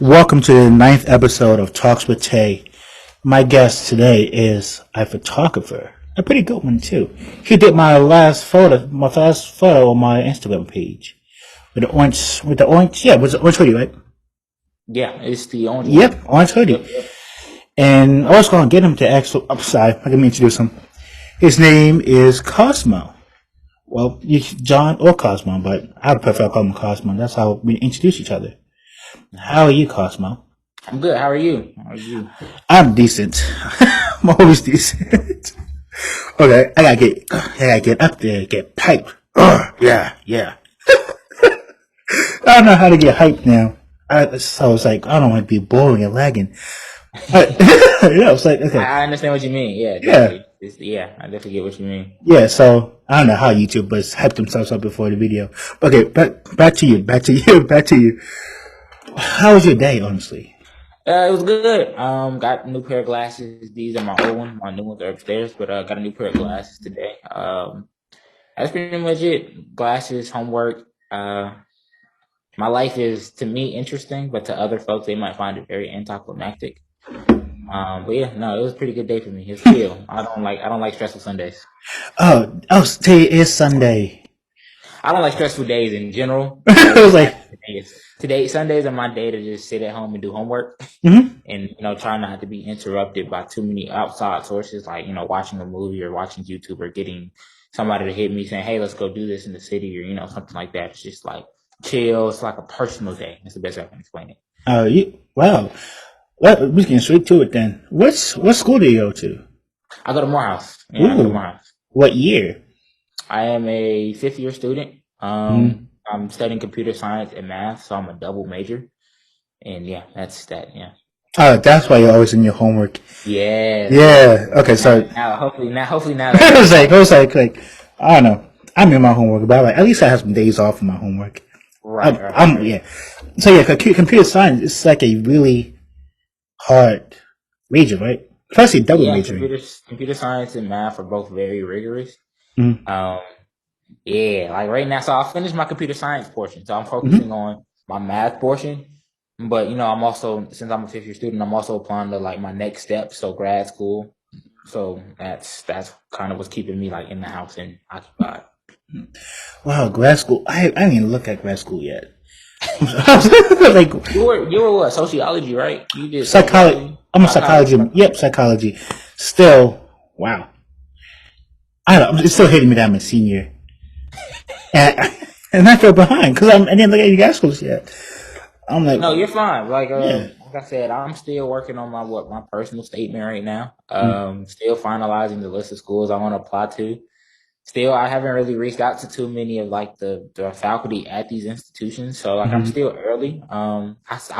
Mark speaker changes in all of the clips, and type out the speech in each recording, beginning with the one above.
Speaker 1: Welcome to the ninth episode of Talks with Tay. My guest today is a photographer, a pretty good one too. He did my last photo on my Instagram page with the orange, yeah, was it orange hoodie, right?
Speaker 2: Yeah, it's the orange one.
Speaker 1: Yep, orange hoodie.
Speaker 2: Yep, yep.
Speaker 1: And I was going to get him to actually, I'm sorry, let me introduce him. His name is Cosmo. Well, John or Cosmo, but I prefer to call him Cosmo. That's how we introduce each other. How are you, Cosmo?
Speaker 2: I'm good. How are you? How are you?
Speaker 1: I'm decent. I'm always decent. Okay, I gotta get up there, get hyped. Yeah, yeah. I don't know how to get hyped now. So I was like, I don't want to be boring and lagging. But, yeah, I was like, okay,
Speaker 2: I understand what you mean. Yeah,
Speaker 1: yeah,
Speaker 2: definitely. I definitely get what you mean.
Speaker 1: yeah. So I don't know how YouTubers hype themselves up before the video. Okay, back to you, back to you, back to you. How was your day, honestly?
Speaker 2: It was good. Got a new pair of glasses. These are my old ones. My new ones are upstairs, but got a new pair of glasses today. That's pretty much it. Glasses, homework. My life is to me interesting, but to other folks they might find it very anticlimactic. But yeah, no, it was a pretty good day for me. It's chill. I don't like stressful Sundays.
Speaker 1: Today is Sunday.
Speaker 2: I don't like stressful days in general.
Speaker 1: I
Speaker 2: So
Speaker 1: was like,
Speaker 2: today Sundays are my day to just sit at home and do homework,
Speaker 1: mm-hmm.
Speaker 2: and try not to be interrupted by too many outside sources, like watching a movie or watching YouTube or getting somebody to hit me saying, "Hey, let's go do this in the city," or something like that. It's just like chill. It's like a personal day. That's the best way I can explain it.
Speaker 1: Wow. Well, we can straight to it then. What school do you go to?
Speaker 2: I go to Morehouse. Yeah, I go to
Speaker 1: Ooh,
Speaker 2: Morehouse.
Speaker 1: what year?
Speaker 2: I am a fifth year student.
Speaker 1: Mm.
Speaker 2: I'm studying computer science and math, so I'm a double major. And yeah, that's that. Yeah.
Speaker 1: Oh, that's why you're always in your homework.
Speaker 2: Yes, yes.
Speaker 1: Yeah. Okay. So
Speaker 2: Hopefully now that's
Speaker 1: I
Speaker 2: not
Speaker 1: was
Speaker 2: the
Speaker 1: like, I
Speaker 2: problem.
Speaker 1: was like, I don't know. I'm in my homework, but like, at least I have some days off from my homework.
Speaker 2: Right, right, right.
Speaker 1: Yeah. So yeah, computer science is like a really hard major, right? Especially double
Speaker 2: Yeah,
Speaker 1: majoring.
Speaker 2: computer science and math are both very rigorous.
Speaker 1: Mm-hmm.
Speaker 2: Um, yeah, like right now, so I finished my computer science portion, so I'm
Speaker 1: Mm-hmm.
Speaker 2: focusing on my math portion. But I'm also, since I'm a fifth year student, I'm also applying to like my next step, so grad school. So that's kind of what's keeping me like in the house and occupied.
Speaker 1: Wow, grad school. I didn't even look at grad school yet. Like
Speaker 2: You were what, sociology, right? You did
Speaker 1: psychology.
Speaker 2: sociology,
Speaker 1: I'm a
Speaker 2: psychology.
Speaker 1: psychology. Yep, psychology. Still, wow. I don't know. It's still hitting me that I'm a senior, and, and I feel behind because I didn't look at any grad schools yet. I'm like,
Speaker 2: No, you're fine.
Speaker 1: yeah.
Speaker 2: Like I said, I'm still working on my personal statement right now.
Speaker 1: Mm.
Speaker 2: Still finalizing the list of schools I want to apply to. Still, I haven't really reached out to too many of like the faculty at these institutions. So like I'm
Speaker 1: Mhm.
Speaker 2: still early. I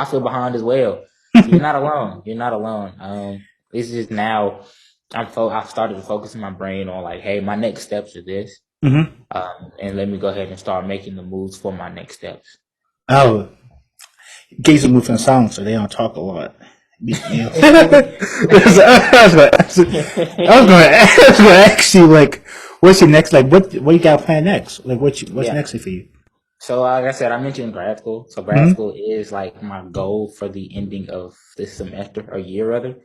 Speaker 2: feel behind as well. So you're not alone. You're not alone. This is now. I've started to focus my brain on like, hey, my next steps are this.
Speaker 1: Mhm.
Speaker 2: And let me go ahead and start making the moves for my next steps.
Speaker 1: Oh, gays are moving silent, so they don't talk a lot. I was going to ask you like, what's your next? Like, what you got planned next? Like, what's
Speaker 2: Yeah.
Speaker 1: next for you?
Speaker 2: So like I said, I mentioned grad school. So grad
Speaker 1: Mm-hmm.
Speaker 2: school is like my goal for the ending of this semester or year rather.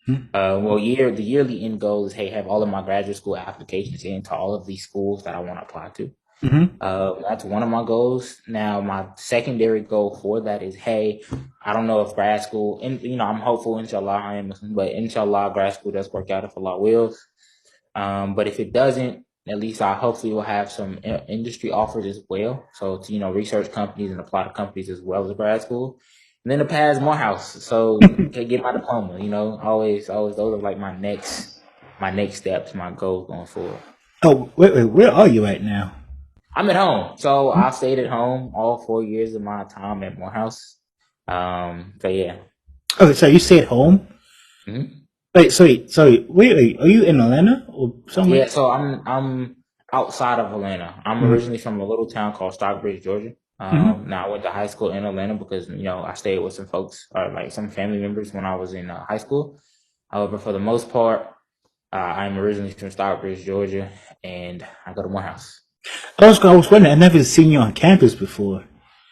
Speaker 2: The yearly end goal is, hey, have all of my graduate school applications into all of these schools that I want to apply to.
Speaker 1: Mm-hmm.
Speaker 2: That's one of my goals. Now, my secondary goal for that is, hey, I don't know if grad school, and I'm hopeful, inshallah, I am Muslim, but inshallah, grad school does work out if Allah wills. But if it doesn't, at least I hopefully will have some industry offers as well. So to, research companies and apply to companies as well as grad school. And then to pass Morehouse. So to get my diploma, always those are like my next steps, my goals going forward.
Speaker 1: Oh, wait, where are you right now?
Speaker 2: I'm at home. So I stayed at home all 4 years of my time at Morehouse. So yeah.
Speaker 1: Oh, so you stay at home?
Speaker 2: Mhm.
Speaker 1: Wait, sorry. Wait. Are you in Atlanta or somewhere?
Speaker 2: Yeah, so I'm outside of Atlanta. I'm
Speaker 1: Mm-hmm.
Speaker 2: originally from a little town called Stockbridge, Georgia.
Speaker 1: Mm-hmm.
Speaker 2: Now I went to high school in Atlanta because I stayed with some folks or like some family members when I was in high school. However, for the most part, I'm originally from Stockbridge, Georgia, and I go to Morehouse.
Speaker 1: I was wondering. I never seen you on campus before.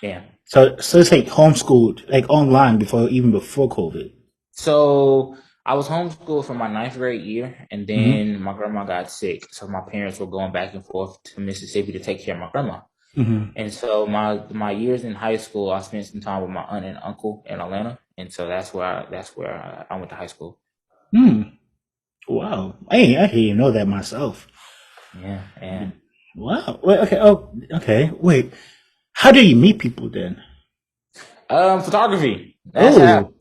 Speaker 2: Yeah.
Speaker 1: So it's like homeschooled, like online before COVID.
Speaker 2: So I was homeschooled for my ninth grade year, and
Speaker 1: Mm-hmm.
Speaker 2: then my grandma got sick. So my parents were going back and forth to Mississippi to take care of my grandma.
Speaker 1: Mm-hmm.
Speaker 2: And so my years in high school, I spent some time with my aunt and uncle in Atlanta, and so that's where I went to high school.
Speaker 1: Hmm. Wow. I didn't even know that myself.
Speaker 2: Yeah, yeah.
Speaker 1: Wow. Wait, okay. Oh, okay. Wait. How do you meet people then?
Speaker 2: Photography. That's how.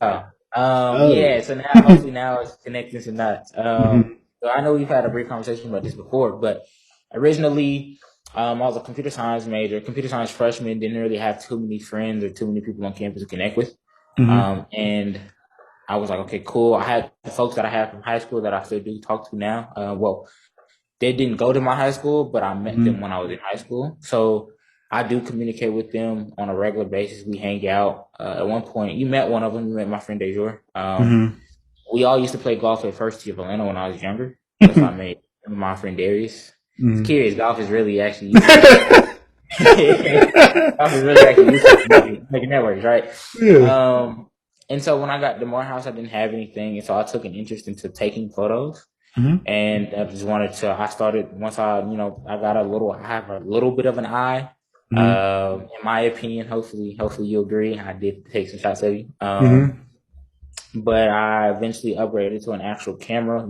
Speaker 1: Oh.
Speaker 2: Yeah.
Speaker 1: Oh.
Speaker 2: So now, hopefully, now it's connecting to nuts.
Speaker 1: Mm-hmm.
Speaker 2: So I know we've had a brief conversation about this before, but originally, I was a computer science major, computer science freshman. Didn't really have too many friends or too many people on campus to connect with.
Speaker 1: Mm-hmm.
Speaker 2: And I was like, okay, cool. I had the folks that I had from high school that I still do talk to now. Well, they didn't go to my high school, but I met them
Speaker 1: Mm-hmm.
Speaker 2: when I was in high school. So I do communicate with them on a regular basis. We hang out. At one point, you met one of them. You met my friend Dejor. We all used to play golf at First Tee of Atlanta when I was younger. That's how I
Speaker 1: Mm-hmm.
Speaker 2: met my friend Darius. It's
Speaker 1: Mm-hmm.
Speaker 2: curious. Golf is really actually useful. Golf is really actually useful for making networks, right?
Speaker 1: Yeah.
Speaker 2: Um, and so when I got to Morehouse, I didn't have anything, and so I took an interest into taking photos.
Speaker 1: Mm-hmm.
Speaker 2: And I just wanted to. I started once I got a little. I have a little bit of an eye.
Speaker 1: Mm-hmm.
Speaker 2: In my opinion, hopefully you agree. I did take some shots of you.
Speaker 1: Mm-hmm.
Speaker 2: But I eventually upgraded to an actual camera.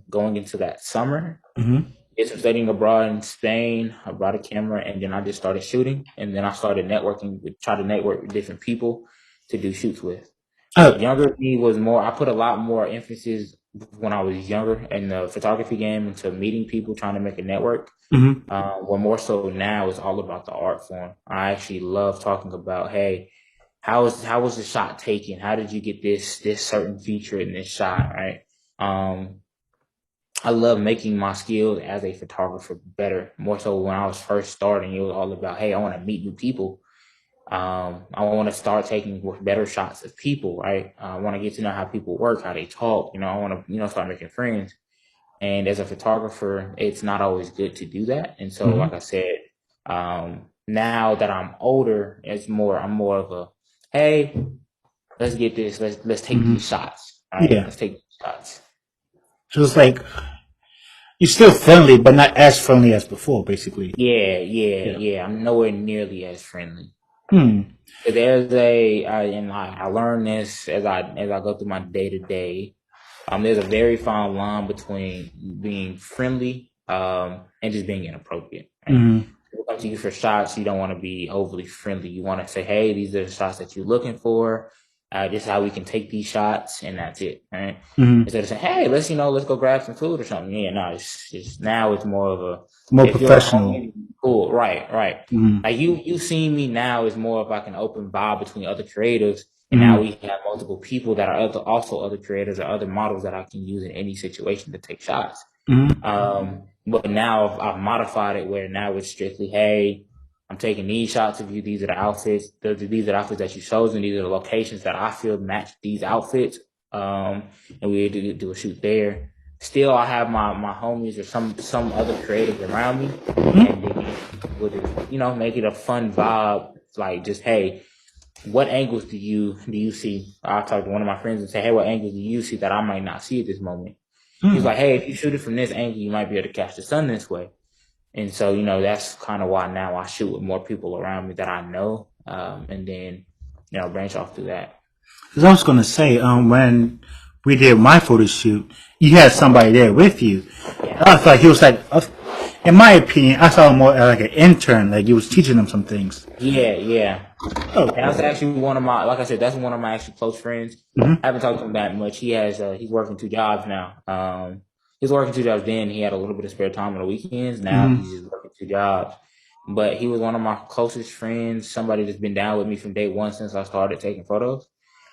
Speaker 2: Going into that summer,
Speaker 1: Mm-hmm.
Speaker 2: did some studying abroad in Spain. I brought a camera, and then I just started shooting. And then I started try to network with different people to do shoots with.
Speaker 1: Oh.
Speaker 2: Younger me was more. I put a lot more emphasis when I was younger in the photography game into meeting people, trying to make a network.
Speaker 1: Mm-hmm.
Speaker 2: Well, more so now, it's all about the art form. I actually love talking about, hey, how was the shot taken? How did you get this certain feature in this shot? Right. Um, I love making my skills as a photographer better. More so when I was first starting, it was all about, hey, I want to meet new people. I want to start taking better shots of people, right? I want to get to know how people work, how they talk. I want to, start making friends. And as a photographer, it's not always good to do that. And so, like
Speaker 1: Mm-hmm.
Speaker 2: I said, now that I'm older, I'm more of a, hey, let's get this, let's take
Speaker 1: Mm-hmm.
Speaker 2: these shots, right?
Speaker 1: Yeah.
Speaker 2: Let's take these shots.
Speaker 1: So it's like you're still friendly, but not as friendly as before, basically.
Speaker 2: Yeah, yeah,
Speaker 1: Yeah.
Speaker 2: yeah. I'm nowhere nearly as friendly.
Speaker 1: Hmm.
Speaker 2: And I learned this as I go through my day to day. There's a very fine line between being friendly, and just being inappropriate. Right?
Speaker 1: Mm-hmm.
Speaker 2: People come to you for shots, you don't want to be overly friendly. You want to say, "Hey, these are the shots that you're looking for. This is how we can take these shots," and that's it. Right?
Speaker 1: Mm-hmm.
Speaker 2: Instead of saying, "Hey, let's go grab some food or something." Yeah, no, it's now it's more of a,
Speaker 1: More
Speaker 2: if you're a
Speaker 1: professional.
Speaker 2: homie, cool, right, right.
Speaker 1: Mm-hmm.
Speaker 2: Like you seeing me now is more of like an open vibe between other creatives, and now
Speaker 1: Mm-hmm.
Speaker 2: we have multiple people that are also other creators or other models that I can use in any situation to take shots.
Speaker 1: Mm-hmm.
Speaker 2: But now I've modified it where now it's strictly, hey, I'm taking these shots of you. These are the outfits. These are the outfits that you've chosen. These are the locations that I feel match these outfits. And we do a shoot there. Still, I have my homies or some other creators around me, and
Speaker 1: Mm-hmm.
Speaker 2: then we'll just make it a fun vibe. Like just, hey, what angles do you see? I'll talk to one of my friends and say, hey, what angles do you see that I might not see at this moment? He's like, hey, if you shoot it from this angle, you might be able to catch the sun this way. And so, that's kind of why now I shoot with more people around me that I know, and then, branch off through that.
Speaker 1: Because I was going to say, when we did my photo shoot, you had somebody there with you.
Speaker 2: Yeah.
Speaker 1: I thought he was like, in my opinion, I saw him more like an intern, like he was teaching them some things.
Speaker 2: Yeah, yeah.
Speaker 1: Oh.
Speaker 2: That's actually one of my, like I said, that's one of my actually close friends.
Speaker 1: Mm-hmm.
Speaker 2: I haven't talked to him that much. He's working two jobs now. He's working two jobs then. He had a little bit of spare time on the weekends. Now
Speaker 1: Mm-hmm.
Speaker 2: he's just working two jobs. But he was one of my closest friends, somebody that's been down with me from day one since I started taking photos.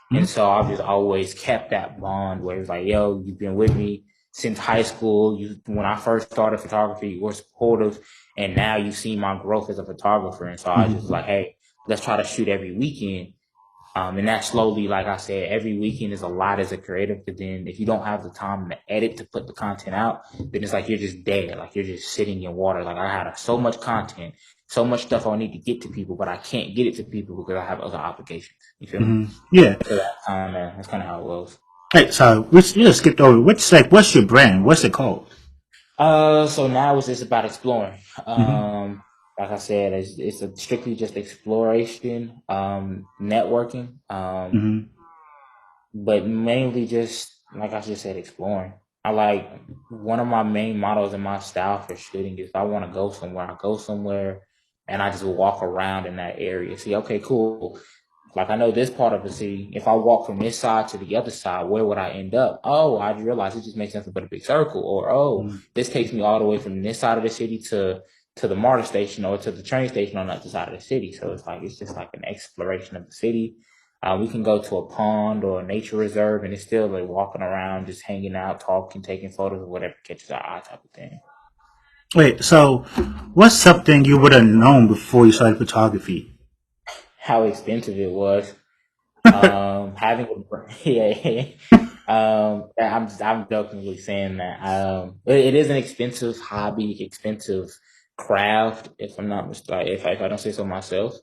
Speaker 2: And
Speaker 1: Mm-hmm.
Speaker 2: so I've just always kept that bond where it's like, yo, you've been with me since high school. When I first started photography, you were supportive, and now you see my growth as a photographer. And so I just was
Speaker 1: Mm-hmm.
Speaker 2: like, hey, let's try to shoot every weekend. And that slowly, like I said, every weekend is a lot as a creative. But then if you don't have the time to edit to put the content out, then it's like you're just dead. Like you're just sitting in water. Like I had so much content so much stuff I need to get to people, but I can't get it to people because I have other obligations. You feel me?
Speaker 1: Yeah.
Speaker 2: So that's kind of how it goes.
Speaker 1: Hey, so you just skipped over. What's your brand? What's it called?
Speaker 2: So now it's just about exploring.
Speaker 1: Mm-hmm.
Speaker 2: Like I said, it's a strictly just exploration, networking,
Speaker 1: Mm-hmm.
Speaker 2: but mainly just like I just said, exploring. I like one of my main models in my style for shooting is if I want to go somewhere, I go somewhere and I just walk around in that area. See, okay, cool. Like I know this part of the city. If I walk from this side to the other side, where would I end up? Oh, I realize it just makes nothing but a big circle. Or oh, this takes me all the way from this side of the city to the MARTA station or to the train station on the other side of the city. So it's just like an exploration of the city. We can go to a pond or a nature reserve, and it's still like walking around, just hanging out, talking, taking photos, or whatever catches our eye, type of thing.
Speaker 1: Wait, so what's something you would have known before you started photography?
Speaker 2: How expensive it was. Having yeah, I'm jokingly saying that. It is an expensive hobby, expensive craft. If I'm not mistaken, if I don't say so myself.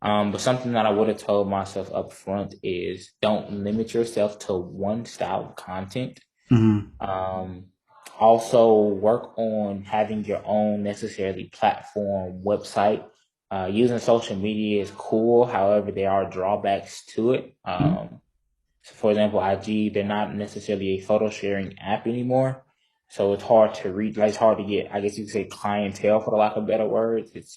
Speaker 2: But something that I would have told myself up front is don't limit yourself to one style of content.
Speaker 1: Mm-hmm.
Speaker 2: Um, Also work on having your own necessarily platform website. Using social media is cool. However, there are drawbacks to it. So for example, IG, they're not necessarily a photo sharing app anymore. So it's hard to read, like it's hard to get, I guess you could say clientele for the lack of better words. It's,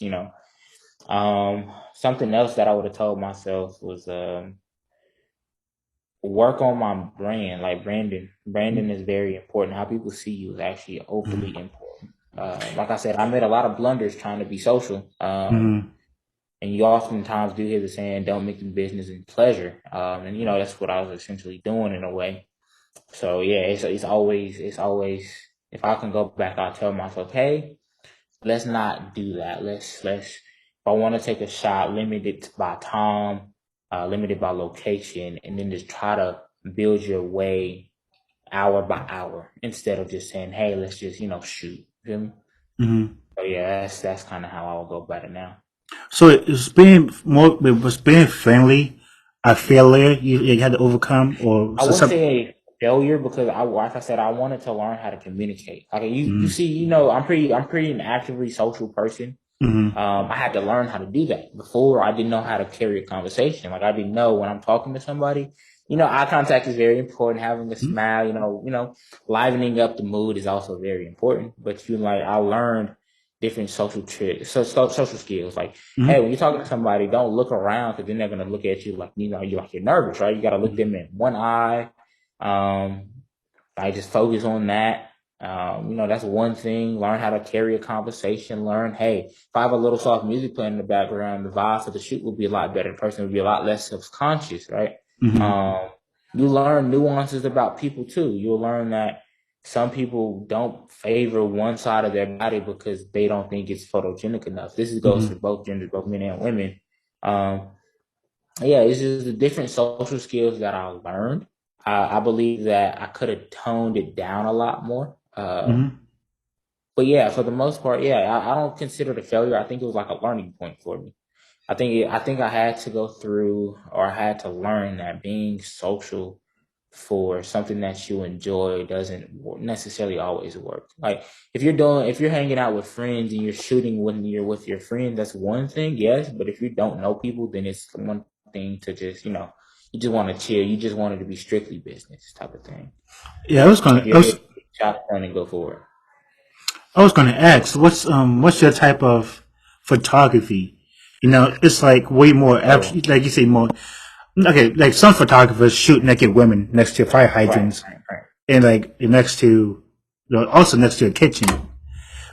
Speaker 2: something else that I would have told myself was, work on my brand, like branding. Branding is very important. How people see you is actually overly important. Like I said, I made a lot of blunders trying to be social.
Speaker 1: Mm-hmm.
Speaker 2: And you oftentimes do hear the saying, don't make the business and pleasure. And that's what I was essentially doing in a way. So yeah, it's always, if I can go back, I'll tell myself, hey, let's not do that. If I want to take a shot, limit it by time, limit it by location, and then just try to build your way hour by hour instead of just saying, hey, let's just, shoot. Feel me?
Speaker 1: Mm-hmm.
Speaker 2: So yeah, that's kind of how I would go about it now.
Speaker 1: So it was being friendly a failure you had to overcome, or
Speaker 2: I
Speaker 1: so
Speaker 2: wouldn't
Speaker 1: some.
Speaker 2: say a failure because like I said, I wanted to learn how to communicate. Like you
Speaker 1: Mm-hmm.
Speaker 2: see, I'm pretty an actively social person.
Speaker 1: Mm-hmm.
Speaker 2: I had to learn how to do that. Before, I didn't know how to carry a conversation. Like I didn't know when I'm talking to somebody. Eye contact is very important. Having a smile, livening up the mood is also very important. But I learned different social tricks, social skills. Like, hey,
Speaker 1: Mm-hmm.
Speaker 2: when you're talking to somebody, don't look around because then they're gonna look at you like you're nervous, right? You got to look them in one eye. Um, I just focus on that. That's one thing. Learn how to carry a conversation. Learn, hey, if I have a little soft music playing in the background, the vibe for the shoot will be a lot better. The person will be a lot less self-conscious, right?
Speaker 1: Mm-hmm.
Speaker 2: Um, you learn nuances about people too. You'll learn that some people don't favor one side of their body because they don't think it's photogenic enough. Goes for
Speaker 1: Mm-hmm.
Speaker 2: both genders, both men and women. Um, yeah, it's just the different social skills that I learned. I believe that I could have toned it down a lot more.
Speaker 1: Mm-hmm.
Speaker 2: But yeah, for the most part, yeah, I don't consider it a failure. I think it was like a learning point for me. I think I had to go through or I had to learn that being social for something that you enjoy doesn't necessarily always work. Like if you're hanging out with friends and you're shooting when you're with your friends, that's one thing, yes. But if you don't know people, then it's one thing to just, you just want to chill. You just want it to be strictly business type of thing.
Speaker 1: Yeah, I was
Speaker 2: If
Speaker 1: gonna.
Speaker 2: you're here, shotgun and go for it.
Speaker 1: I was gonna ask, what's your type of photography? It's like way more
Speaker 2: Oh,
Speaker 1: like you say more. Okay, like some photographers shoot naked women next to fire
Speaker 2: right,
Speaker 1: hydrants
Speaker 2: right, right,
Speaker 1: and like next to, also next to a kitchen.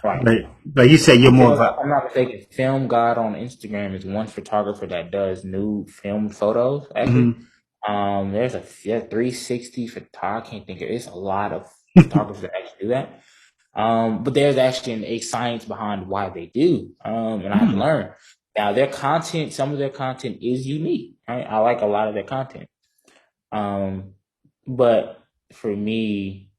Speaker 2: right.
Speaker 1: But you say you're more of
Speaker 2: If
Speaker 1: a.
Speaker 2: I'm not mistaken, Film God on Instagram is one photographer that does nude film photos. Actually,
Speaker 1: Mm-hmm.
Speaker 2: there's a 360 photographer. I can't think of it. It's a lot of photographers that actually do that. But there's actually a science behind why they do. And I had to
Speaker 1: Mm-hmm.
Speaker 2: learn. Now some of their content is unique. Right? I like a lot of their content. Um, but for me,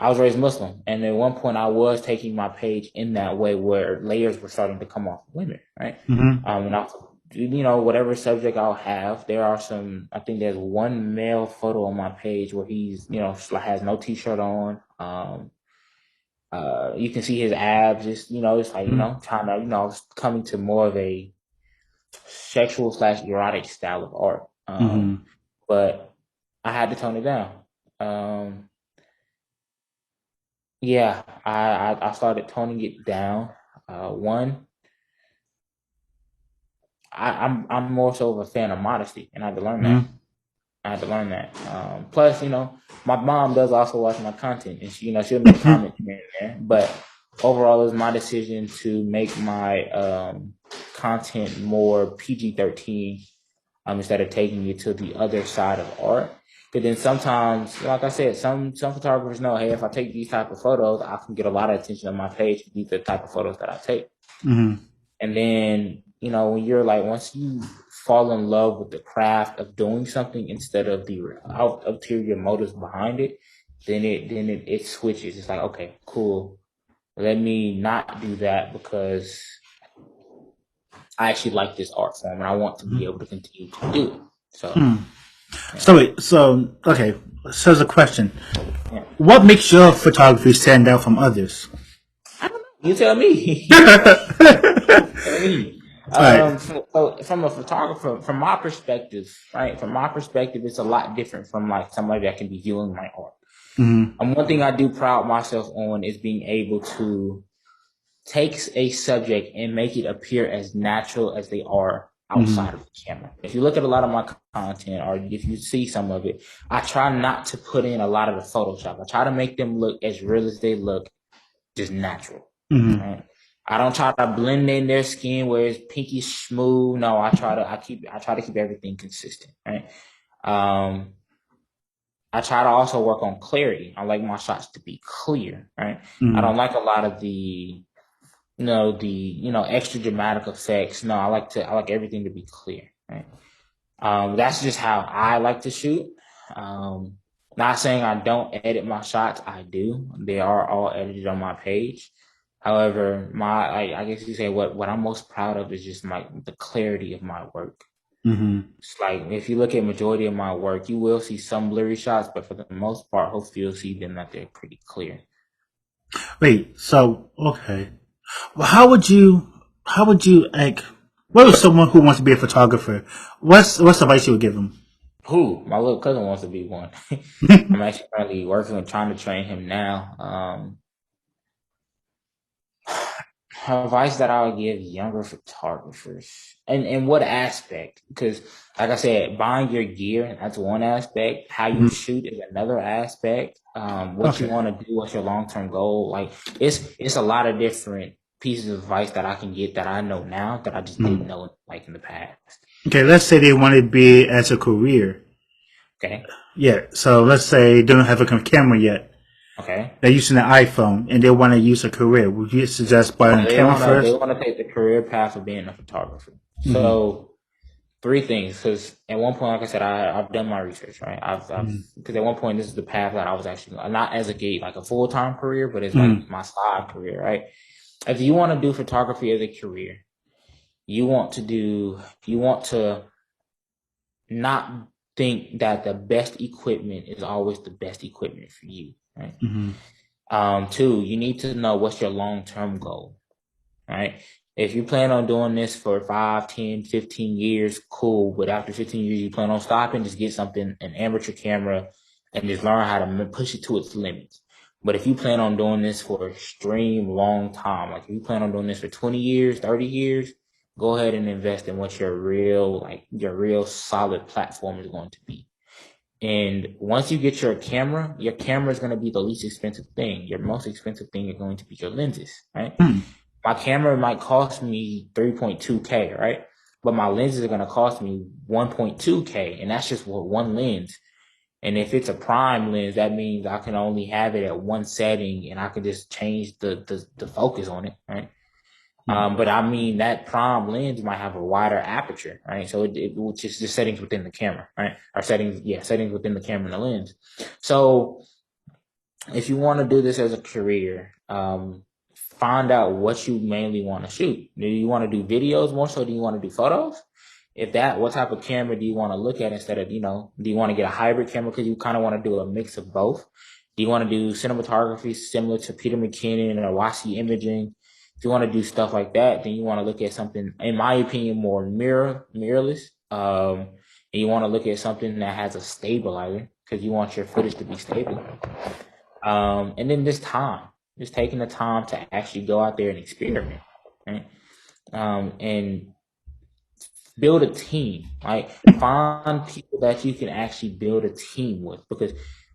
Speaker 2: I was raised Muslim, and at one point I was taking my page in that way where layers were starting to come off women, right?
Speaker 1: Mm-hmm.
Speaker 2: And I, whatever subject I'll have, there are some. I think there's one male photo on my page where he's, has no t-shirt on. You can see his abs. Just it's like trying to coming to more of a sexual slash erotic style of art.
Speaker 1: Mm-hmm.
Speaker 2: But I had to tone it down. Um, Yeah, I started toning it down. One, I'm more so of a fan of modesty, and I had to learn that.
Speaker 1: Mm-hmm.
Speaker 2: I had to learn that. Plus, my mom does also watch my content, and she'll make comments here and there. But overall, it was my decision to make my content more PG-13, instead of taking it to the other side of art. But then sometimes, like I said, some photographers know, hey, if I take these type of photos, I can get a lot of attention on my page. These are the type of photos that I take.
Speaker 1: Mm-hmm.
Speaker 2: And then, when you're like, once you fall in love with the craft of doing something instead of the ulterior motives behind it, then it switches. It's like, okay, cool. Let me not do that because I actually like this art form and I want to be able to continue to do it. So,
Speaker 1: Mm.
Speaker 2: yeah.
Speaker 1: So wait, okay. So there's a question.
Speaker 2: Yeah.
Speaker 1: What makes your photography stand out from others?
Speaker 2: I don't know. You tell me. Tell me.
Speaker 1: All right.
Speaker 2: So from a photographer, from my perspective, right? From my perspective, it's a lot different from like somebody that can be viewing my art.
Speaker 1: Mm-hmm.
Speaker 2: And one thing I do proud myself on is being able to take a subject and make it appear as natural as they are outside
Speaker 1: Mm-hmm.
Speaker 2: of the camera. If you look at a lot of my content or if you see some of it, I try not to put in a lot of the Photoshop. I try to make them look as real as they look, just natural.
Speaker 1: Mm-hmm.
Speaker 2: Right? I don't try to blend in their skin where it's pinky smooth. No, I try to keep everything consistent. Right. Um, I try to also work on clarity. I like my shots to be clear. Right. I
Speaker 1: Mm-hmm.
Speaker 2: don't like a lot of the extra dramatic effects. No, I like everything to be clear. Right. That's just how I like to shoot. Um, Not saying I don't edit my shots. I do. They are all edited on my page. However, I guess you say what I'm most proud of is just the clarity of my work.
Speaker 1: Mm-hmm.
Speaker 2: It's like if you look at majority of my work, you will see some blurry shots, but for the most part, hopefully you'll see them that they're pretty clear.
Speaker 1: Wait. So okay. Well, how would you like? What if someone who wants to be a photographer? What's the advice you would give them?
Speaker 2: Who? My little cousin wants to be one. I'm actually currently working on trying to train him now. Advice that I would give younger photographers, and in what aspect? Because, like I said, buying your gear, that's one aspect. How you
Speaker 1: Mhm.
Speaker 2: shoot is another aspect. What you
Speaker 1: Okay.
Speaker 2: want to do, what's your long term goal? Like it's a lot of different pieces of advice that I can get that I know now that I just didn't
Speaker 1: Mhm.
Speaker 2: know like in the past.
Speaker 1: Okay. Let's say they want to be as a career.
Speaker 2: Okay.
Speaker 1: Yeah. So let's say they don't have a camera yet.
Speaker 2: Okay.
Speaker 1: They're using an iPhone and they want to use a career. Would you suggest buying
Speaker 2: Yeah,
Speaker 1: a camera
Speaker 2: they
Speaker 1: first?
Speaker 2: wanna take the career path of being a photographer.
Speaker 1: Mm-hmm.
Speaker 2: So three things, because at one point, like I said, I've done my research, right? I've because at one point this is the path that I was actually not as a gate like a full time career, but it's like
Speaker 1: Mm-hmm.
Speaker 2: my side career, right? If you want to do photography as a career, you want to not think that the best equipment is always the best equipment for you, right?
Speaker 1: Mm-hmm.
Speaker 2: Two, you need to know what's your long term goal. Right? If you plan on doing this for 5, 10, 15 years, cool. But after 15 years, you plan on stopping, just get something, an amateur camera, and just learn how to push it to its limits. But if you plan on doing this for extreme long time, like if you plan on doing this for 20 years, 30 years, go ahead and invest in what your real solid platform is going to be. And once you get your camera is going to be the least expensive thing. Your most expensive thing is going to be your lenses, right?
Speaker 1: Mm-hmm.
Speaker 2: My camera might cost me 3.2K, right? But my lenses are going to cost me 1.2K, and that's just for one lens. And if it's a prime lens, that means I can only have it at one setting, and I can just change the focus on it, right? But I mean that prime lens might have a wider aperture, right? So which is just settings within the camera, right? Or settings within the camera and the lens. So if you want to do this as a career, find out what you mainly want to shoot. Do you want to do videos more so? Do you want to do photos? If that, what type of camera do you want to look at instead of, do you want to get a hybrid camera because you kind of want to do a mix of both? Do you want to do cinematography similar to Peter McKinnon or YC Imaging? If you want to do stuff like that, then you want to look at something, in my opinion, more mirrorless. And you want to look at something that has a stabilizer because you want your footage to be stable. And then just taking the time to actually go out there and experiment, right? And build a team. Like find people that you can actually build a team with, because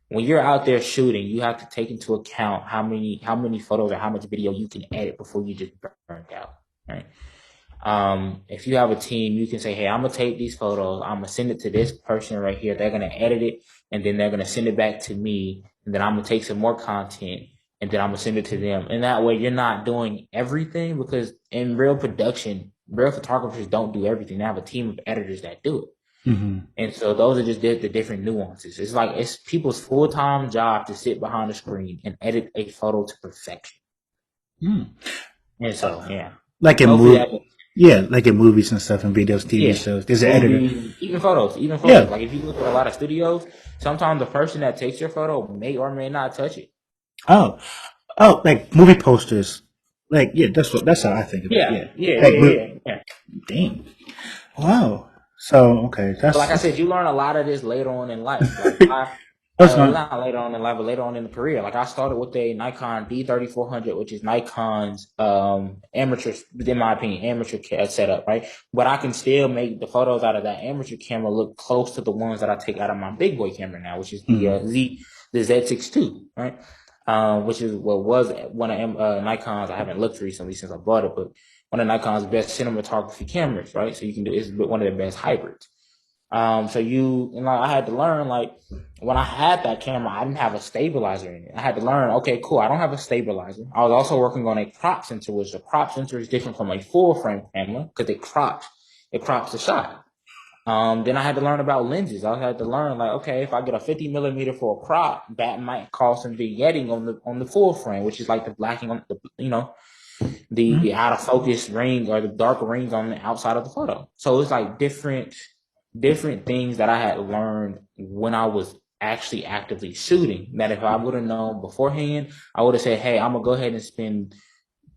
Speaker 2: when you're out there shooting, you have to take into account how many photos or how much video you can edit before you just burn out, right? If you have a team, you can say, hey, I'm gonna take these photos, I'm gonna send it to this person right here. They're gonna edit it, and then they're gonna send it back to me, and then I'm gonna take some more content, and then I'm gonna send it to them. And that way, you're not doing everything, because in real production, real photographers don't do everything. They have a team of editors that do it.
Speaker 1: Mm-hmm.
Speaker 2: And so those are just the different nuances. It's like it's people's full-time job to sit behind the screen and edit a photo to perfection.
Speaker 1: Mm.
Speaker 2: And so, yeah.
Speaker 1: Like in
Speaker 2: Hopefully that.
Speaker 1: yeah, like in movies and stuff and videos, TV
Speaker 2: Yeah,
Speaker 1: shows. There's an editor.
Speaker 2: movies, even photos,
Speaker 1: Yeah.
Speaker 2: Like if you look at a lot of studios, sometimes the person that takes your photo may or may not touch it.
Speaker 1: Oh, like movie posters. Like yeah, that's how I think of it. Yeah.
Speaker 2: Yeah.
Speaker 1: Damn. Wow. So okay,
Speaker 2: But like I
Speaker 1: that's
Speaker 2: said, you learn a lot of this later on in life. Like
Speaker 1: that's not.
Speaker 2: not later on in life, but later on in the career. Like I started with a Nikon D3400, which is Nikon's amateur, in my opinion, amateur setup, right? But I can still make the photos out of that amateur camera look close to the ones that I take out of my big boy camera now, which is the Z6 II, right? Which is what was one of Nikon's. I haven't looked recently since I bought it, but one of Nikon's best cinematography cameras, right? So you can do, it's one of the best hybrids. So I had to learn, like, when I had that camera, I didn't have a stabilizer in it. I had to learn, okay, cool, I don't have a stabilizer. I was also working on a crop sensor, which the crop sensor is different from a full frame camera because it crops the shot. Then I had to learn about lenses. I had to learn, like, okay, if I get a 50 millimeter for a crop, that might cause some vignetting on the full frame, which is like the blacking on the out of focus ring or the dark rings on the outside of the photo. So it's like different things that I had learned when I was actually actively shooting, that if I would have known beforehand, I would have said, hey, I'm gonna go ahead and spend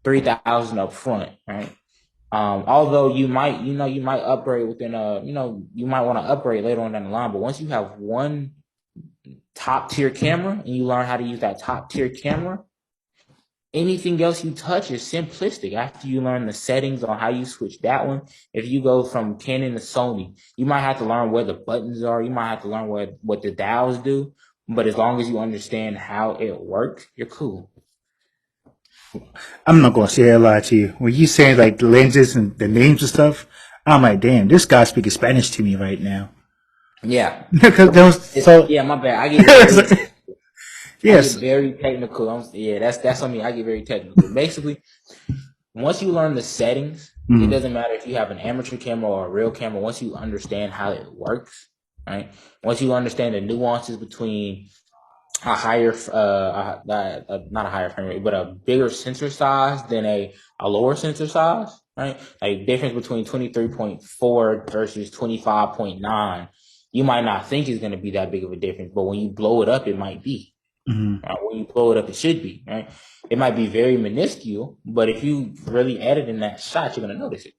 Speaker 2: 3,000 up front, right? Although you might upgrade within you might want to upgrade later on down the line, but once you have one top tier camera and you learn how to use that top tier camera, anything else you touch is simplistic. After you learn the settings on how you switch that one, if you go from Canon to Sony, you might have to learn where the buttons are. You might have to learn what the dials do. But as long as you understand how it works, you're cool.
Speaker 1: I'm not gonna say a lie to you. When you saying like the lenses and the names and stuff, I'm like, damn, this guy's speaking Spanish to me right now.
Speaker 2: Yeah.
Speaker 1: Because there was so
Speaker 2: Yeah, my bad. I get very
Speaker 1: yes.
Speaker 2: very technical. That's on me. I get very technical. Basically, once you learn the settings, it doesn't matter if you have an amateur camera or a real camera. Once you understand how it works, right? Once you understand the nuances between a higher, not a higher frame rate, but a bigger sensor size than a lower sensor size, right? Like difference between 23.4 versus 25.9, you might not think is going to be that big of a difference, but when you blow it up, it might be. When you blow it up, it should be, right? It might be very minuscule, but if you really edit in that shot, you're going to notice it.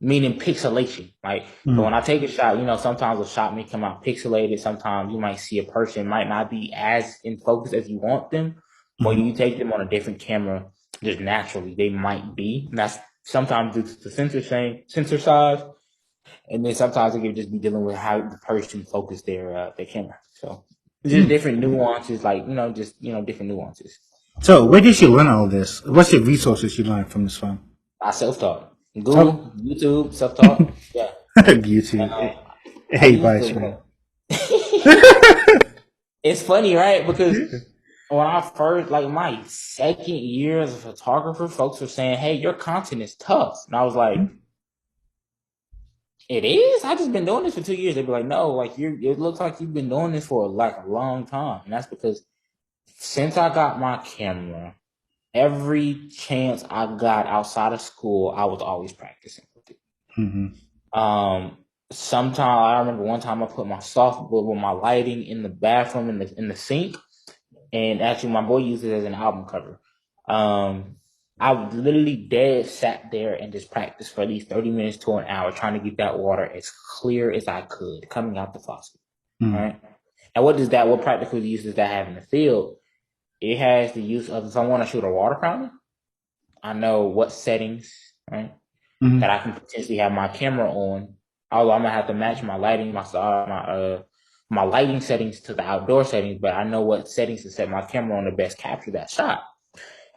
Speaker 2: Meaning pixelation. Like, so when I take a shot, sometimes a shot may come out pixelated. Sometimes you might see a person might not be as in focus as you want them. But you take them on a different camera, just naturally, they might be. And that's sometimes due to the sensor size. And then sometimes it could just be dealing with how the person focused their camera. So just different nuances, like, different nuances.
Speaker 1: So where did you learn all this? What's the resources you learned from this phone?
Speaker 2: I self-taught.
Speaker 1: Oh,
Speaker 2: Google, YouTube, self-taught. Yeah.
Speaker 1: YouTube.
Speaker 2: I
Speaker 1: Hey,
Speaker 2: use
Speaker 1: by
Speaker 2: the.
Speaker 1: screen.
Speaker 2: It's funny, right? Because when I first, like my second year as a photographer, folks were saying, "Hey, your content is tough," and I was like, "It is. I just been doing this for 2 years." They'd be like, "No, like it looks like you've been doing this for like a long time," and that's because Since I got my camera, every chance I got outside of school, I was always practicing with it. Um, Sometimes I remember one time I put my softboard with my lighting in the bathroom in the sink, and actually my boy used it as an album cover. I would literally dead sat there and just practiced for at least 30 minutes to an hour trying to get that water as clear as I could coming out the faucet. Right. And what practical use does that have in the field? It has the use of if I want to shoot a water fountain, I know what settings, right, that I can potentially have my camera on. Although I'm gonna have to match my lighting, my lighting settings to the outdoor settings, but I know what settings to set my camera on to best capture that shot.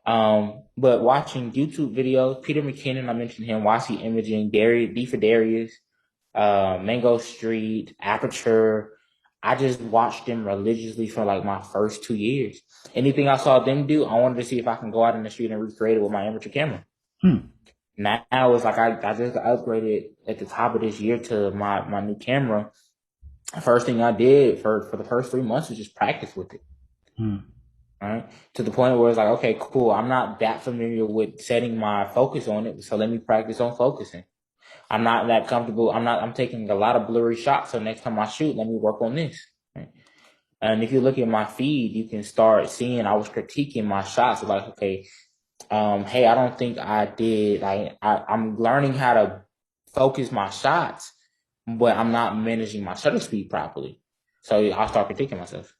Speaker 2: But watching YouTube videos, Peter McKinnon, I mentioned him, YC Imaging, D for Darius, Mango Street, Aperture. I just watched them religiously for like my first 2 years. Anything I saw them do, I wanted to see if I can go out in the street and recreate it with my amateur camera. Now it's like I just upgraded at the top of this year to my new camera. First thing I did for the first 3 months was just practice with it. Right? To the point where it's like, okay, cool. I'm not that familiar with setting my focus on it, so let me practice on focusing. I'm not that comfortable. I'm taking a lot of blurry shots. So next time I shoot, let me work on this. Right? And if you look at my feed, you can start seeing I was critiquing my shots. Like, okay, hey, I don't think I did. I'm learning how to focus my shots, but I'm not managing my shutter speed properly. So I'll start critiquing myself.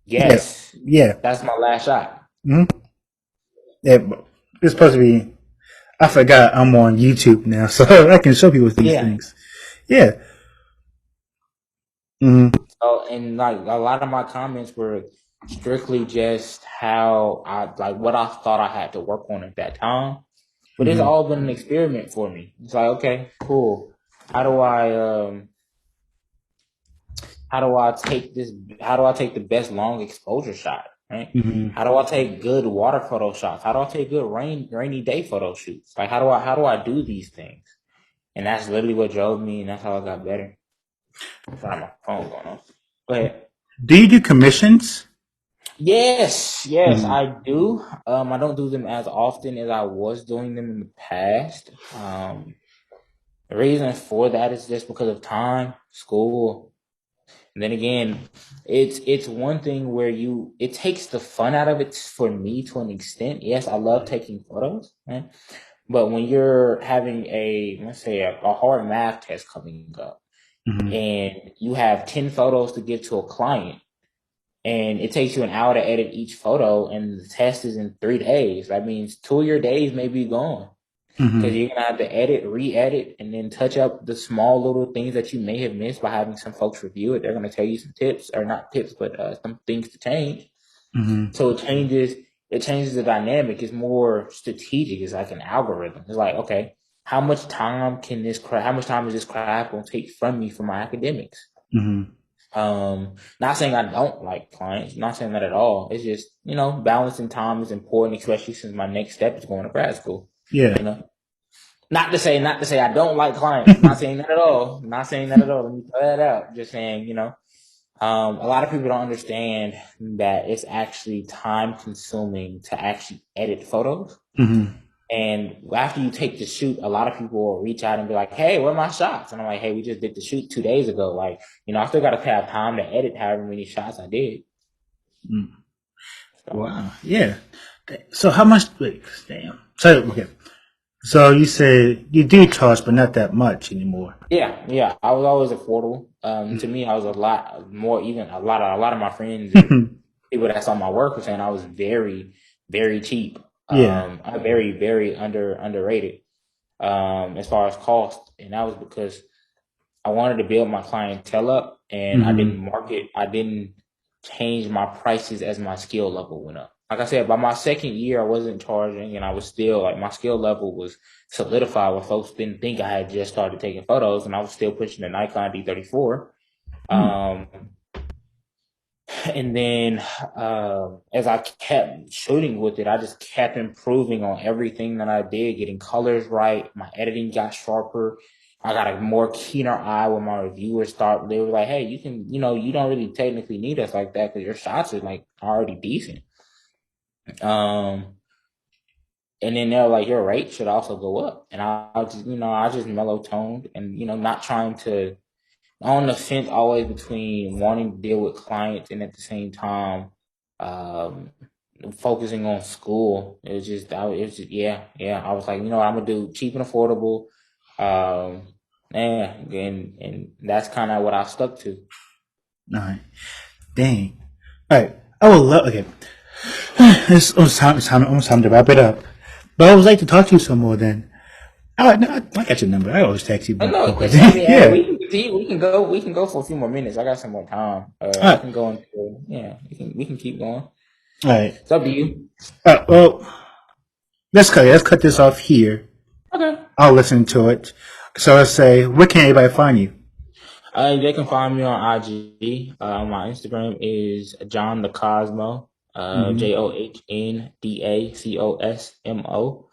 Speaker 1: Yeah,
Speaker 2: Yes,
Speaker 1: yeah.
Speaker 2: that's my last shot.
Speaker 1: Yeah, it's supposed to be. I forgot I'm on YouTube now, so I can show people these
Speaker 2: Yeah.
Speaker 1: things. Yeah.
Speaker 2: So, and like a lot of my comments were strictly just how I like what I thought I had to work on at that time. But it's all been an experiment for me. It's like, okay, cool. How do I how do I take this? How do I take the best long exposure shot? Right? How do I take good water photo shots? How do I take good rainy day photo shoots? Like how do I do these things? And that's literally what drove me, and that's how I got better. Sorry, my phone going off. Go ahead.
Speaker 1: Do you do commissions?
Speaker 2: Yes, I do. I don't do them as often as I was doing them in the past. The reason for that is just because of time, school. And then again, it's one thing where it takes the fun out of it for me to an extent. Yes, I love taking photos, right? But when you're having let's say a hard math test coming up and you have 10 photos to give to a client and it takes you an hour to edit each photo and the test is in 3 days, that means 2 of your days may be gone because you're gonna have to edit, re-edit, and then touch up the small little things that you may have missed by having some folks review it. They're gonna tell you some tips, or not tips, but some things to change. So it changes the dynamic. It's more strategic. It's like an algorithm. It's like, okay, how much time is this craft gonna take from me for my academics? Not saying I don't like clients, not saying that at all. It's just, balancing time is important, especially since my next step is going to grad school.
Speaker 1: Yeah.
Speaker 2: You know, not to say I don't like clients. Not saying that at all. Not saying that at all. Let me throw that out. Just saying, a lot of people don't understand that it's actually time consuming to actually edit photos. And after you take the shoot, a lot of people will reach out and be like, "Hey, where are my shots?" And I'm like, "Hey, we just did the shoot 2 days ago. Like, I still got to have time to edit however many shots I did."
Speaker 1: Wow. Yeah. So how much? Wait, damn. So okay. So you said you do charge, but not that much anymore.
Speaker 2: Yeah. I was always affordable. To me, I was a lot more. Even a lot of my friends and people that saw my work were saying I was very, very cheap.
Speaker 1: Yeah.
Speaker 2: I'm very, very underrated. As far as cost, and that was because I wanted to build my clientele up, and I didn't change my prices as my skill level went up. Like I said, by my second year, I wasn't charging, and I was still like my skill level was solidified where folks didn't think I had just started taking photos, and I was still pushing the Nikon D34. And then as I kept shooting with it, I just kept improving on everything that I did, getting colors right. My editing got sharper. I got a more keener eye when my reviewers start. They were like, "Hey, you can, you don't really technically need us like that because your shots are like already decent." Um, and then they're like, "Your rate should also go up." And I just mellow toned and not trying to on the fence always between wanting to deal with clients and at the same time, um, focusing on school. Yeah. I was like, I'm gonna do cheap and affordable. Um, yeah, and that's kind of what I stuck to.
Speaker 1: All right. Dang. All right. I would love. Okay. Almost time to wrap it up. But I would like to talk to you some more. Then I got your number. I always text you
Speaker 2: I
Speaker 1: more
Speaker 2: know. I
Speaker 1: questions.
Speaker 2: mean, hey,
Speaker 1: Yeah.
Speaker 2: we can continue. We can go. We can go for a few more minutes. I got some more time.
Speaker 1: All
Speaker 2: I
Speaker 1: right.
Speaker 2: can go into. Yeah, we can keep going.
Speaker 1: All right.
Speaker 2: It's up to you.
Speaker 1: Well, let's cut this off here.
Speaker 2: Okay.
Speaker 1: I'll listen to it. So let's say, where can everybody find you?
Speaker 2: They can find me on IG. My Instagram is John the Cosmo.
Speaker 1: Mm-hmm.
Speaker 2: JohnDaCosmo.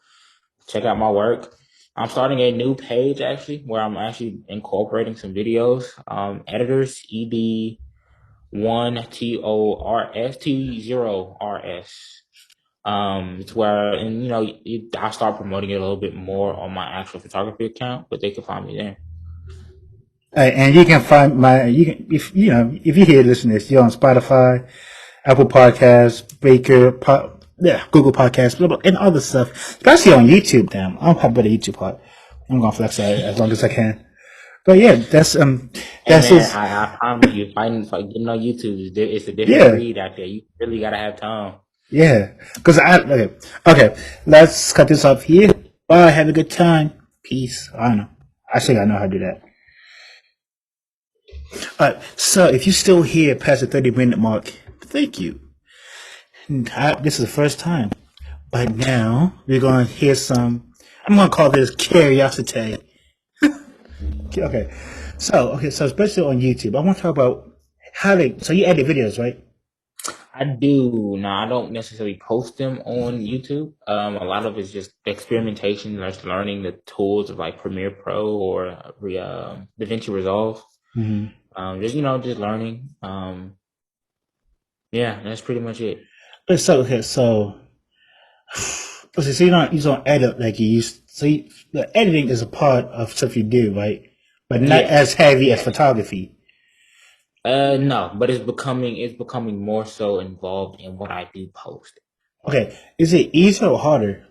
Speaker 2: Check out my work. I'm starting a new page actually, where I'm actually incorporating some videos. Editors EB1TORS T0RS. It's where I start promoting it a little bit more on my actual photography account, but they can find me there.
Speaker 1: And you can find you can, if you hear listen to this, you're on Spotify, Apple Podcasts, yeah, Google Podcasts, blah, blah, and other stuff, especially on YouTube. Damn, I'm happy with the YouTube part. I'm gonna flex that as long as I can. But yeah,
Speaker 2: Hey
Speaker 1: that's
Speaker 2: man,
Speaker 1: just,
Speaker 2: I promise you, finding getting on YouTube it's a different
Speaker 1: yeah,
Speaker 2: breed out there. You really gotta have time.
Speaker 1: yeah. Because okay, let's cut this off here. Bye, have a good time. Peace. I don't know. I think I know how to do that. So if you're still here past the 30-minute mark, thank you. This is the first time. But now we're going to hear some. I'm going to call this curiosity. Okay. So especially on YouTube, I want to talk about how they. So you edit videos, right?
Speaker 2: I do. Now I don't necessarily post them on YouTube. A lot of it's just experimentation, just learning the tools of like Premiere Pro or DaVinci Resolve.
Speaker 1: Mm-hmm.
Speaker 2: Just learning. Yeah, that's pretty much it.
Speaker 1: So you don't edit like you used. The editing is a part of stuff you do, right? But not as
Speaker 2: Yes,
Speaker 1: heavy as
Speaker 2: yes.
Speaker 1: photography.
Speaker 2: No, but it's becoming more so involved in what I do post.
Speaker 1: Okay, is it easier or harder?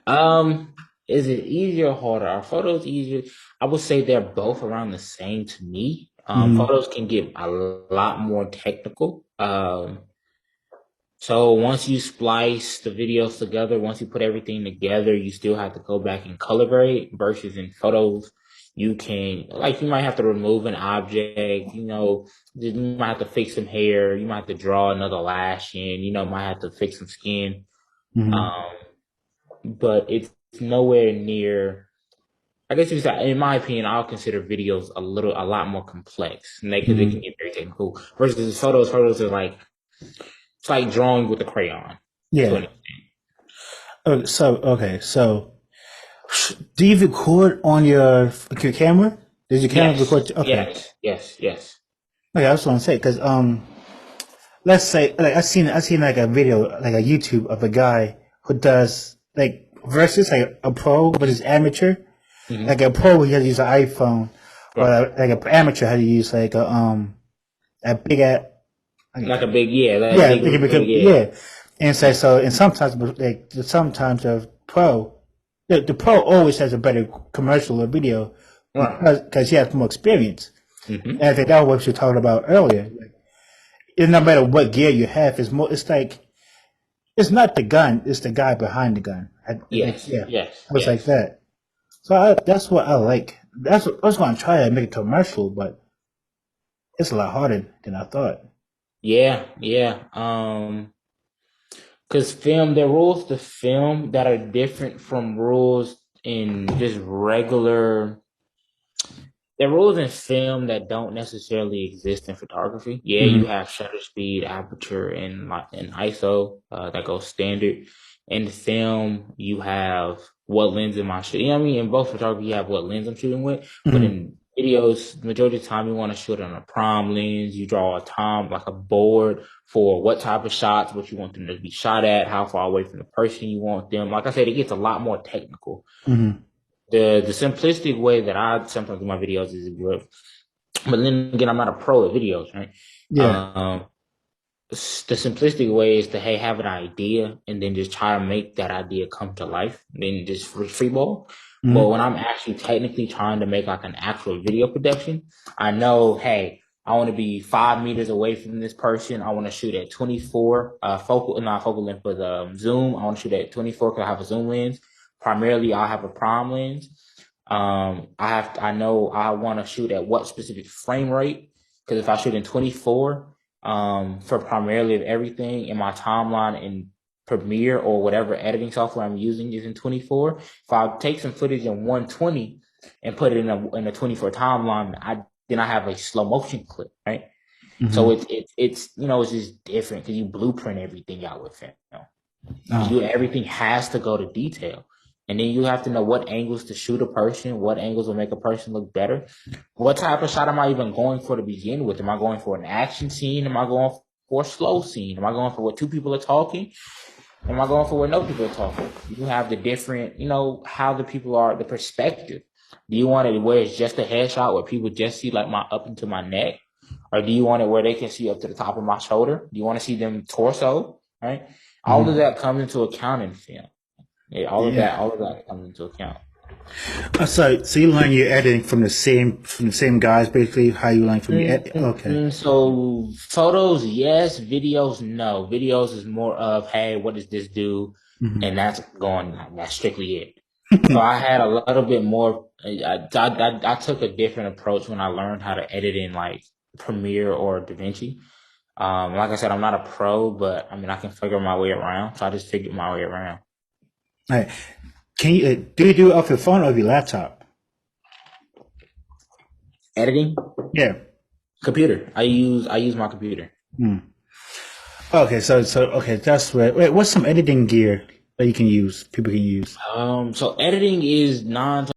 Speaker 2: Um, is it easier or harder? Are photos easier? I would say they're both around the same to me.
Speaker 1: Mm-hmm.
Speaker 2: Photos can get a lot more technical. So once you splice the videos together, once you put everything together, you still have to go back and color grade versus in photos, you might have to remove an object, you might have to fix some hair, you might have to draw another lash in, might have to fix some skin.
Speaker 1: Mm-hmm.
Speaker 2: Um, but it's nowhere near. I guess in my opinion, I'll consider videos a lot more complex, and because they
Speaker 1: Mm-hmm.
Speaker 2: can get very technical. Versus photos, photos are like it's like drawing with a crayon to an
Speaker 1: Yeah.
Speaker 2: extent.
Speaker 1: So do you record on your camera? Does your camera
Speaker 2: Yes,
Speaker 1: record? Okay.
Speaker 2: yes, yes, yes.
Speaker 1: Okay, I was want to say because let's say like I seen like a video like a YouTube of a guy who does like versus like a pro versus amateur. Like
Speaker 2: Hmm.
Speaker 1: a pro, he has to use an iPhone, or
Speaker 2: Right.
Speaker 1: like an amateur had to use like a big at
Speaker 2: Like a big, yeah, like
Speaker 1: yeah,
Speaker 2: big,
Speaker 1: big
Speaker 2: big,
Speaker 1: big
Speaker 2: yeah,
Speaker 1: yeah. And
Speaker 2: yeah.
Speaker 1: and sometimes the pro, the pro always has a better commercial or video
Speaker 2: Right.
Speaker 1: because he has more experience. And
Speaker 2: Hmm.
Speaker 1: I think that was what you were talking about earlier. It no matter what gear you have, it's more. It's like it's not the gun; it's the guy behind the gun.
Speaker 2: Yes,
Speaker 1: Yeah,
Speaker 2: yes,
Speaker 1: it was like
Speaker 2: yes.
Speaker 1: that. So that's what I like. That's what I was going to try to make it commercial, but it's a lot harder than I thought.
Speaker 2: Yeah, yeah. Because there are rules to film that are different from rules in just regular. There are rules in film that don't necessarily exist in photography. Yeah, you
Speaker 1: Hmm.
Speaker 2: have shutter speed, aperture, and ISO that goes standard. In film, you have what lens am I shooting. You know what I mean? In both photography, you have what lens I'm shooting with, but
Speaker 1: Mm-hmm.
Speaker 2: in videos, the majority of the time you want to shoot on a prime lens. You draw a time, like a board for what type of shots, what you want them to be shot at, how far away from the person you want them. Like I said, it gets a lot more technical.
Speaker 1: Mm-hmm.
Speaker 2: The simplistic way that I sometimes do my videos is with, but then again, I'm not a pro at videos, right?
Speaker 1: Yeah.
Speaker 2: Um, the simplistic way is to have an idea and then just try to make that idea come to life, then just free ball. But
Speaker 1: Mm-hmm.
Speaker 2: when I'm actually technically trying to make like an actual video production, I know, hey, I want to be 5 meters away from this person. I want to shoot at 24 focal, not focal length, but zoom. I want to shoot at 24 because I have a zoom lens. Primarily, I'll have a prime lens. I know I want to shoot at what specific frame rate, because if I shoot in 24, for primarily of everything in my timeline in Premiere or whatever editing software I'm using is in 24. If I take some footage in 120 and put it in a 24 timeline, then I have a slow motion clip, right? So
Speaker 1: Mm-hmm.
Speaker 2: it's it's just different because you blueprint everything out with it.
Speaker 1: Oh.
Speaker 2: Everything has to go to detail. And then you have to know what angles to shoot a person, what angles will make a person look better. What type of shot am I even going for to begin with? Am I going for an action scene? Am I going for a slow scene? Am I going for where two people are talking? Am I going for where no people are talking? You have the different, how the people are, the perspective. Do you want it where it's just a headshot where people just see like my up into my neck? Or do you want it where they can see up to the top of my shoulder? Do you want to see them torso? Right? All of
Speaker 1: Mm-hmm.
Speaker 2: that comes into account in film. Yeah,
Speaker 1: Yeah.
Speaker 2: all of that comes into account.
Speaker 1: So you learn your editing from the same guys, basically. How you learn from your Okay.
Speaker 2: So photos, yes. Videos, no. Videos is more of, hey, what does this do?
Speaker 1: Mm-hmm.
Speaker 2: And that's strictly it. So I had a little bit more. I took a different approach when I learned how to edit in like Premiere or DaVinci. Like I said, I'm not a pro, but I mean I can figure my way around. So I just figured my way around.
Speaker 1: All right. Can you do you do it off your phone or your laptop?
Speaker 2: Editing,
Speaker 1: Yeah.
Speaker 2: computer. I use my computer.
Speaker 1: Hmm. Okay. Okay. That's where. Wait. What's some editing gear that you can use? People can use.
Speaker 2: So editing is non